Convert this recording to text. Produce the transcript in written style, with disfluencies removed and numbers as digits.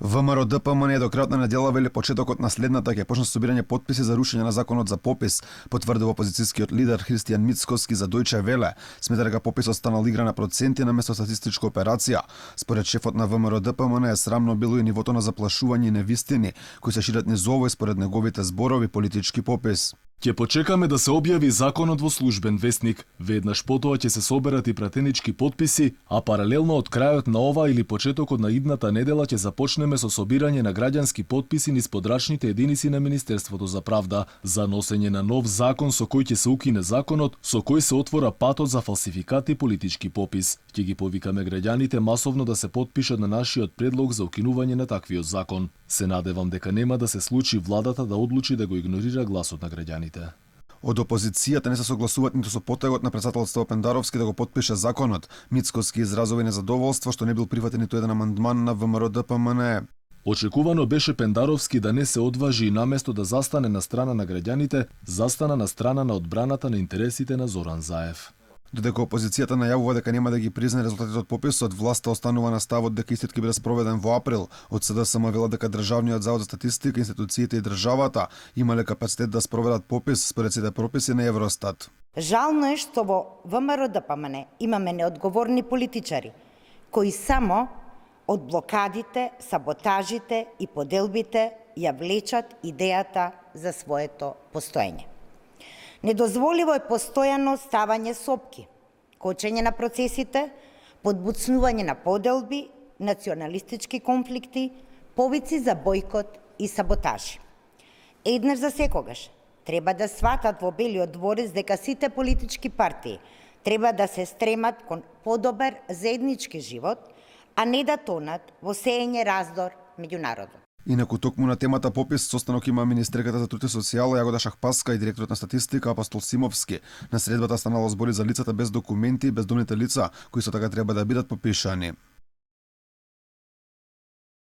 ВМРО ДПМН до крајот на недела вели почетокот на следната ќе почне собирање потписи за рушење на законот за попис, потврдува опозицијскиот лидер Христијан Мицкоски за Дојче Веле. Смета дека пописот станал игра на проценти наместо статистичка операција. Според шефот на ВМРО ДПМН е срамно било и нивото на заплашување и невистини кои се шират низ овој според неговите зборови политички попис. Ќе почекаме да се објави законот во службен весник. Веднаш потоа ќе се соберат и пратенички потписи, а паралелно од крајот на ова или почетокот на идната недела ќе започнеме со собирање на граѓански потписи низ подрачните единици на Министерството за правда за носење на нов закон со кој ќе се укине законот со кој се отвора патот за фалсификати политички попис. Ќе ги повикаме граѓаните масовно да се потпишат на нашиот предлог за укинување на таквиот закон. Се надевам дека нема да се случи владата да одлучи да го игнорира гласот на граѓаните. Од опозицијата не се согласуваат ниту со потегот на председателство Пендаровски да го потпише законот. Мицкоски изразови незадоволство што не бил прифатен ниту еден амандман на ВМРО ДПМН. Очекувано беше Пендаровски да не се одважи и наместо да застане на страна на граѓаните, застана на страна на одбраната на интересите на Зоран Заев. Додека опозицијата најавува дека нема да ги признае резултатите од пописот, власта останува на ставот дека истиот ќе биде спроведен во април. Од СДСМ вела дека Државниот завод за статистика, институциите и државата имале капацитет да спроведат попис според сите прописи на Евростат. Жално е што во ВМРО ДПМН имаме неодговорни политичари кои само од блокадите, саботажите и поделбите ја влечат идејата за своето постоење. Недозволиво е постојано ставање сопки, кочење на процесите, подбуцнување на поделби, националистички конфликти, повици за бојкот и саботажи. Еднаш за секогаш треба да сватат во Белиот дворец дека сите политички партии треба да се стремат кон подобар заеднички живот, а не да тонат во сеење раздор меѓу народот. Инаку токму на темата попис состанок има министерката за труд и социјала Јагода Шахпаска и директорот на статистика Апостол Симовски. На средбата станало збори за лицата без документи и бездомните лица, кои со така треба да бидат попишани.